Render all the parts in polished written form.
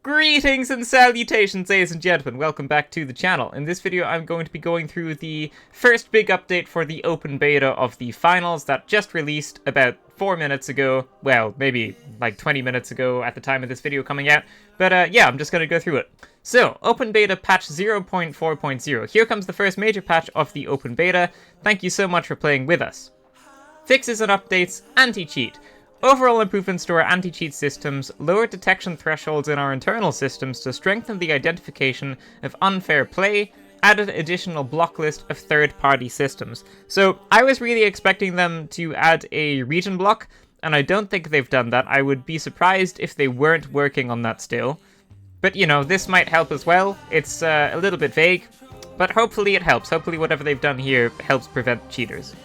Greetings and salutations, ladies and gentlemen. Welcome back to the channel. In this video, I'm going to be going through the first big update for the open beta of the finals that just released about 4 minutes ago. Well, maybe like 20 minutes ago at the time of this video coming out. But yeah, I'm just going to go through it. So, open beta patch 0.4.0. Here comes the first major patch of the open beta. Thank you so much for playing with us. Fixes and updates, anti-cheat. Overall improvements to our anti-cheat systems, lowered detection thresholds in our internal systems to strengthen the identification of unfair play, added additional block list of third-party systems. So I was really expecting them to add a region block, and I don't think they've done that. I would be surprised if they weren't working on that still. But you know, this might help as well. It's a little bit vague, but hopefully it helps. Hopefully whatever they've done here helps prevent cheaters.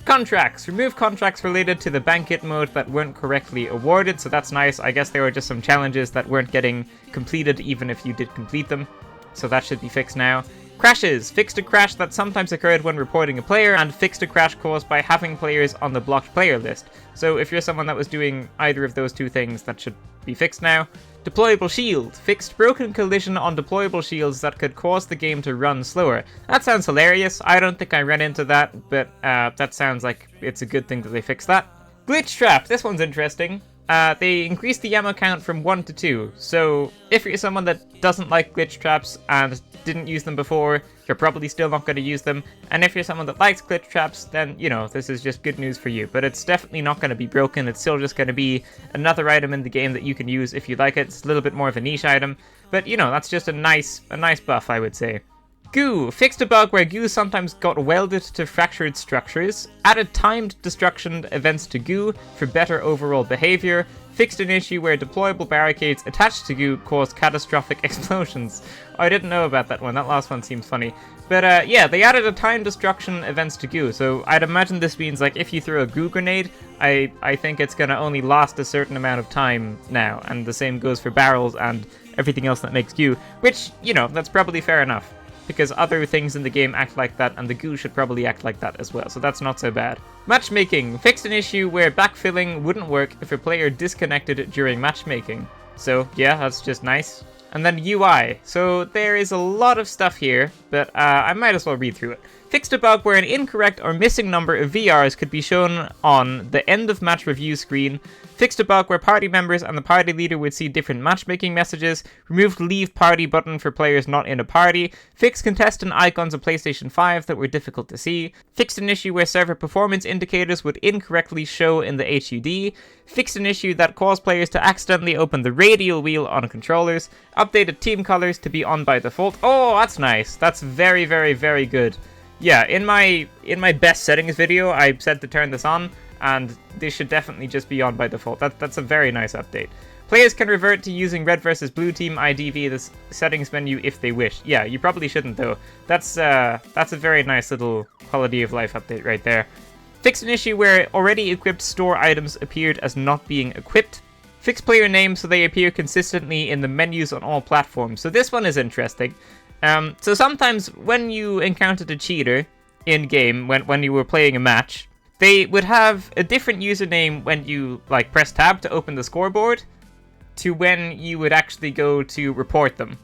Contracts. Remove contracts related to the banquet mode that weren't correctly awarded, so that's nice. I guess there were just some challenges that weren't getting completed even if you did complete them, so that should be fixed now. Crashes. Fixed a crash that sometimes occurred when reporting a player, and fixed a crash caused by having players on the blocked player list. So if you're someone that was doing either of those two things, that should be fixed now. Deployable shield. Fixed broken collision on deployable shields that could cause the game to run slower. That sounds hilarious. I don't think I ran into that, but that sounds like it's a good thing that they fixed that. Glitch trap. This one's interesting. They increased the ammo count from 1 to 2, so if you're someone that doesn't like glitch traps and didn't use them before, you're probably still not going to use them, and if you're someone that likes glitch traps, then, you know, this is just good news for you, but it's definitely not going to be broken. It's still just going to be another item in the game that you can use if you like it. It's a little bit more of a niche item, but, you know, that's just a nice buff, I would say. Goo. Fixed a bug where goo sometimes got welded to fractured structures, added timed destruction events to goo for better overall behavior, fixed an issue where deployable barricades attached to goo caused catastrophic explosions. I didn't know about that one. That last one seems funny. But yeah, they added a timed destruction events to goo, so I'd imagine this means like if you throw a goo grenade, I think it's gonna only last a certain amount of time now, and the same goes for barrels and everything else that makes goo, which, you know, that's probably fair enough, because other things in the game act like that, and the goo should probably act like that as well, so that's not so bad. Matchmaking. Fixed an issue where backfilling wouldn't work if a player disconnected during matchmaking. So yeah, that's just nice. And then UI. So there is a lot of stuff here, but I might as well read through it. Fixed a bug where an incorrect or missing number of VRs could be shown on the end of match review screen. Fixed a bug where party members and the party leader would see different matchmaking messages. Removed leave party button for players not in a party. Fixed contestant icons on PlayStation 5 that were difficult to see. Fixed an issue where server performance indicators would incorrectly show in the HUD. Fixed an issue that caused players to accidentally open the radial wheel on controllers. Updated team colors to be on by default. Oh, that's nice. That's very, very, very good. Yeah, in my best settings video, I said to turn this on, and this should definitely just be on by default. That's a very nice update. Players can revert to using red versus blue team ID via the settings menu if they wish. Yeah, you probably shouldn't though. That's a very nice little quality of life update right there. Fixed an issue where already equipped store items appeared as not being equipped. Fixed player names so they appear consistently in the menus on all platforms. So this one is interesting. So sometimes when you encountered a cheater in-game, when you were playing a match, they would have a different username when you like press tab to open the scoreboard to when you would actually go to report them.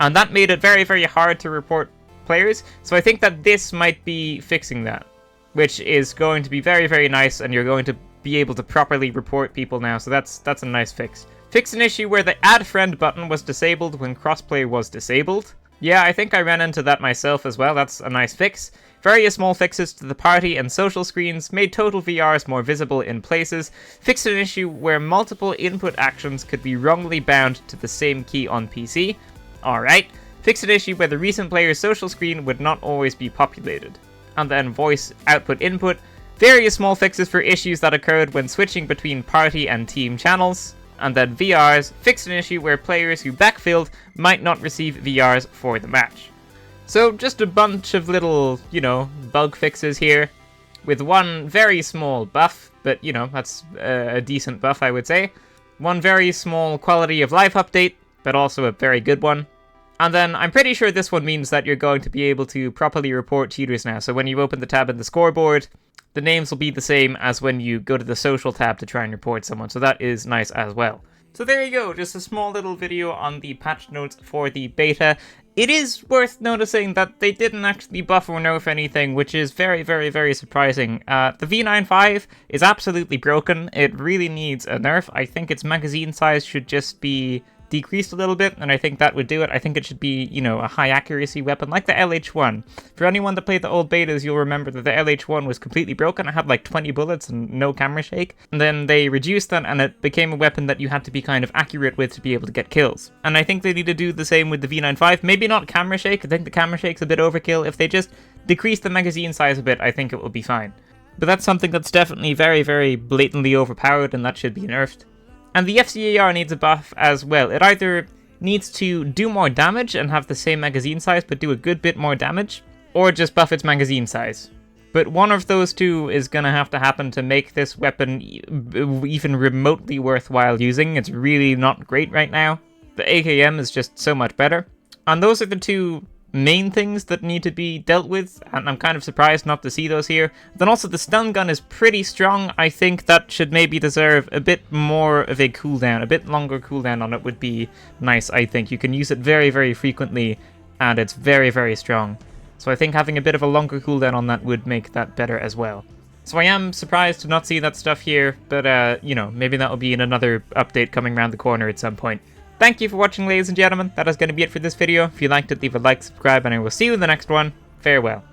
And that made it very, very hard to report players, so I think that this might be fixing that, which is going to be very, very nice, and you're going to be able to properly report people now, so that's a nice fix. Fix an issue where the add friend button was disabled when crossplay was disabled. Yeah, I think I ran into that myself as well. That's a nice fix. Various small fixes to the party and social screens made total VRs more visible in places. Fixed an issue where multiple input actions could be wrongly bound to the same key on PC. Alright. Fixed an issue where the recent player's social screen would not always be populated. And then voice output input. Various small fixes for issues that occurred when switching between party and team channels. And then VRs, fixed an issue where players who backfilled might not receive VRs for the match. So just a bunch of little, you know, bug fixes here, with one very small buff, but you know, that's a decent buff I would say. One very small quality of life update, but also a very good one. And then I'm pretty sure this one means that you're going to be able to properly report cheaters now. So when you open the tab in the scoreboard, the names will be the same as when you go to the social tab to try and report someone. So that is nice as well. So there you go, just a small little video on the patch notes for the beta. It is worth noticing that they didn't actually buff or nerf anything, which is very, very, very surprising. The V95 is absolutely broken. It really needs a nerf. I think its magazine size should just be decreased a little bit, and I think that would do it. I think it should be, you know, a high accuracy weapon like the LH1. For anyone that played the old betas, you'll remember that the LH1 was completely broken. It had like 20 bullets and no camera shake. And then they reduced that and it became a weapon that you had to be kind of accurate with to be able to get kills. And I think they need to do the same with the V95. Maybe not camera shake. I think the camera shake's a bit overkill. If they just decrease the magazine size a bit, I think it will be fine. But that's something that's definitely very, very blatantly overpowered, and that should be nerfed. And the FCAR needs a buff as well. It either needs to do more damage and have the same magazine size but do a good bit more damage, or just buff its magazine size. But one of those two is going to have to happen to make this weapon even remotely worthwhile using. It's really not great right now. The AKM is just so much better. And those are the two main things that need to be dealt with, and I'm kind of surprised not to see those here. Then also the stun gun is pretty strong. I think that should maybe deserve a bit more of a cooldown. A bit longer cooldown on it would be nice, I think. You can use it very, very frequently, and it's very, very strong. So I think having a bit of a longer cooldown on that would make that better as well. So I am surprised to not see that stuff here, but you know, maybe that will be in another update coming around the corner at some point. Thank you for watching, ladies and gentlemen. That is going to be it for this video. If you liked it, leave a like, subscribe, and I will see you in the next one. Farewell.